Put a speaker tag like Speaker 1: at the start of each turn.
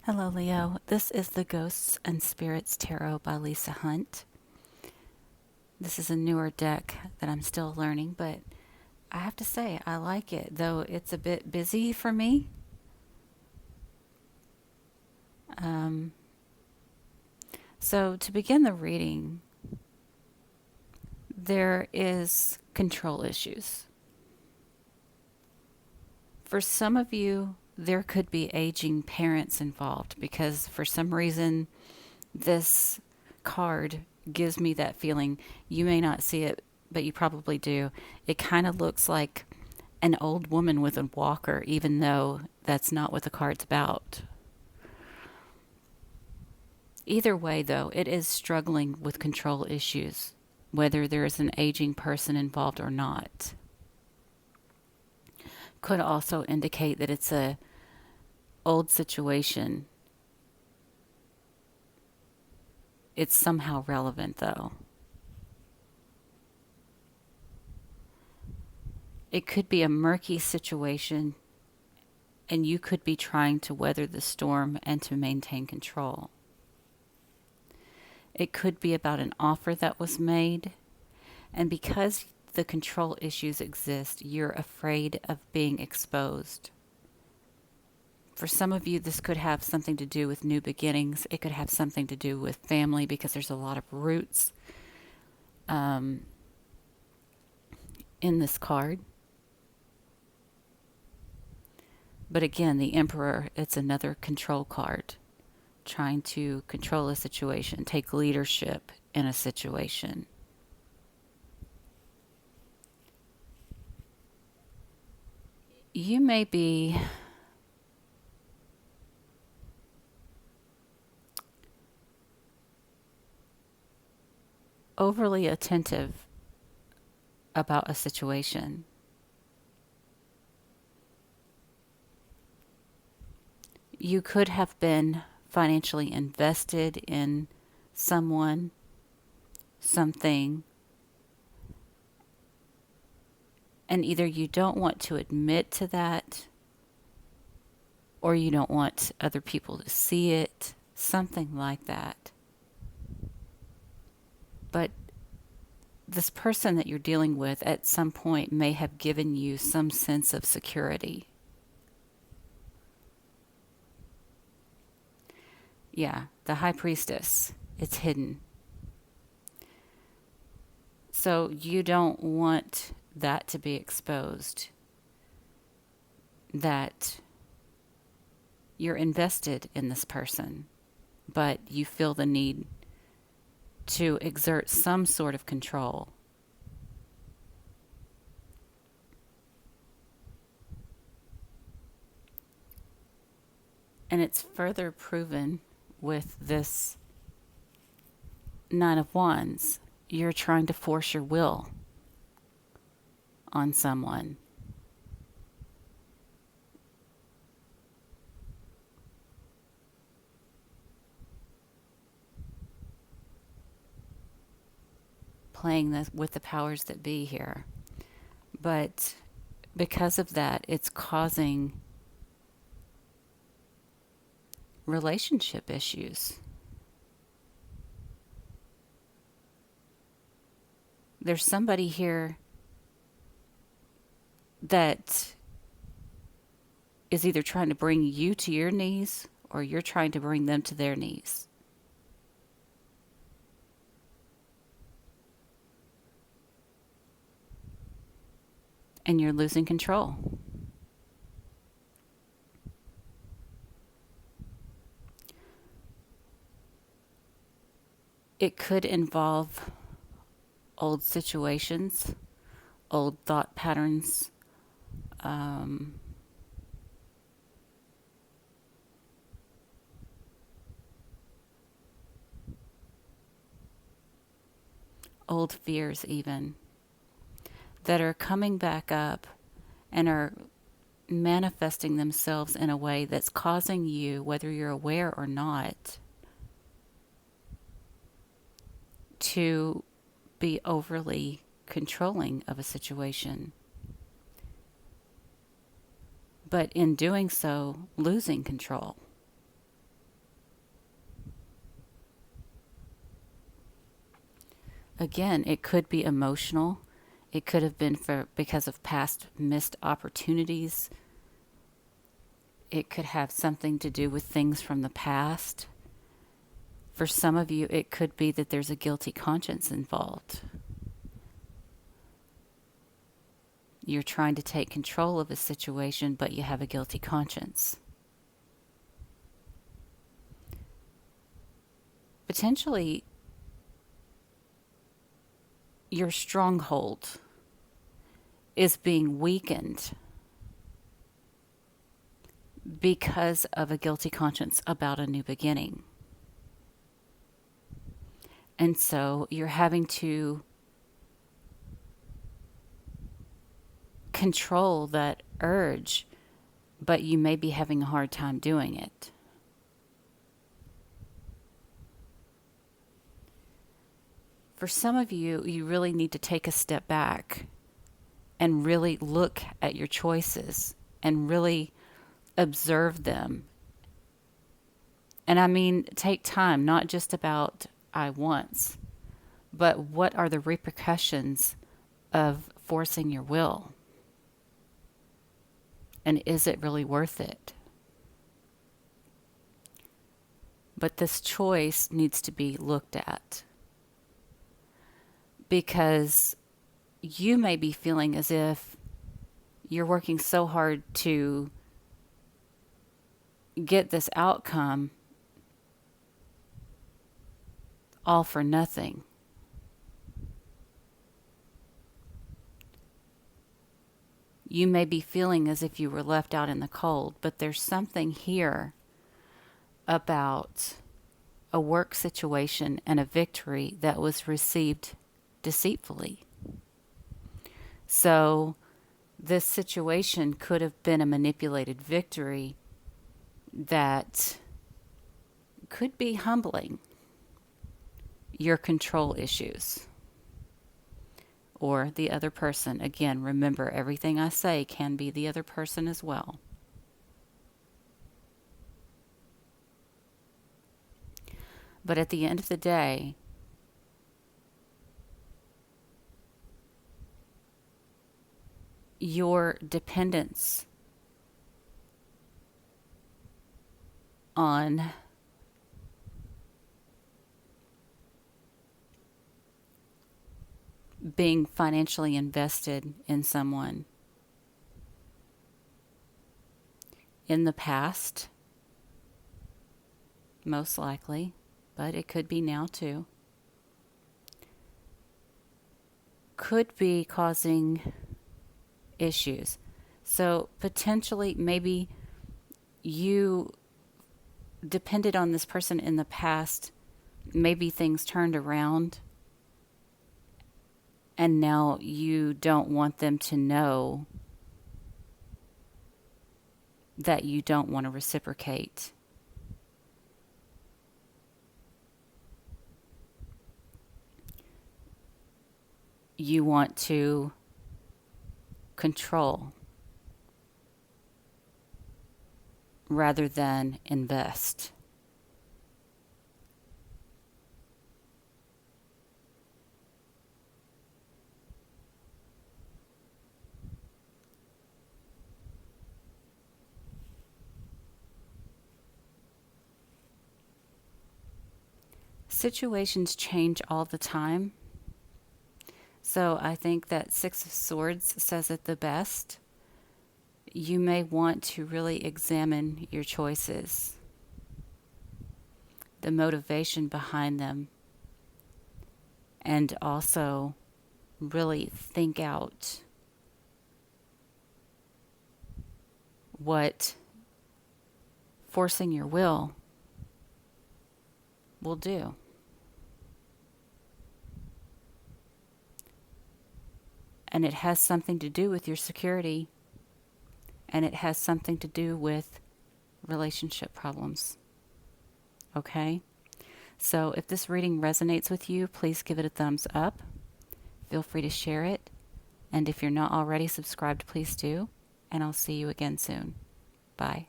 Speaker 1: Hello, Leo. This is the Ghosts and Spirits Tarot by Lisa Hunt. This is a newer deck that I'm still learning, but I have to say I like it, though it's a bit busy for me. Um, so, to begin the reading, there is control issues. For some of you, there could be aging parents involved because for some reason, this card gives me that feeling. You may not see it, but you probably do. It kind of looks like an old woman with a walker, even though that's not what the card's about. Either way, though, it is struggling with control issues, whether there is an aging person involved or not. Could also indicate that it's a old situation. It's somehow relevant, though. It could be a murky situation, and you could be trying to weather the storm and to maintain control. It could be about an offer that was made, and because the control issues exist, you're afraid of being exposed. For some of you, this could have something to do with new beginnings. It could have something to do with family because there's a lot of roots um, in this card. But again, the Emperor, it's another control card, trying to control a situation, take leadership in a situation. You may be overly attentive about a situation. You could have been financially invested in someone, something, and either you don't want to admit to that or you don't want other people to see it, something like that. But this person that you're dealing with at some point may have given you some sense of security. Yeah, the High Priestess, it's hidden. So you don't want that to be exposed, that you're invested in this person, but you feel the need to exert some sort of control. And it's further proven with this Nine of Wands. You're trying to force your will on someone. Playing this with the powers that be here. But because of that, it's causing relationship issues. There's somebody here that is either trying to bring you to your knees or you're trying to bring them to their knees. And you're losing control. It could involve old situations, old thought patterns, um, old fears, even that are coming back up and are manifesting themselves in a way that's causing you, whether you're aware or not, to be overly controlling of a situation. But in doing so, losing control. again, it could be emotional. It could have been because of past missed opportunities. It could have something to do with things from the past. For some of you, it could be that there's a guilty conscience involved. You're trying to take control of a situation, but you have a guilty conscience. Potentially, your stronghold is being weakened because of a guilty conscience about a new beginning. And so you're having to control that urge, but you may be having a hard time doing it. For some of you, you really need to take a step back and really look at your choices and really observe them. And I mean, take time, not just about I wants, but what are the repercussions of forcing your will? And is it really worth it? But this choice needs to be looked at, because you may be feeling as if you're working so hard to get this outcome all for nothing. You may be feeling as if you were left out in the cold, but there's something here about a work situation and a victory that was received deceitfully. So this situation could have been a manipulated victory that could be humbling your control issues or the other person. Again, remember, everything I say can be the other person as well. But at the end of the day, your dependence on being financially invested in someone in the past, most likely, but it could be now too, could be causing issues. So potentially, maybe you depended on this person in the past, maybe things turned around, and now you don't want them to know that you don't want to reciprocate. You want to control rather than invest. Situations change all the time. So I think that Six of Swords says it the best. You may want to really examine your choices, the motivation behind them, and also really think out what forcing your will do. And it has something to do with your security, and it has something to do with relationship problems. Okay? So if this reading resonates with you, please give it a thumbs up. Feel free to share it. And if you're not already subscribed, please do. And I'll see you again soon. Bye.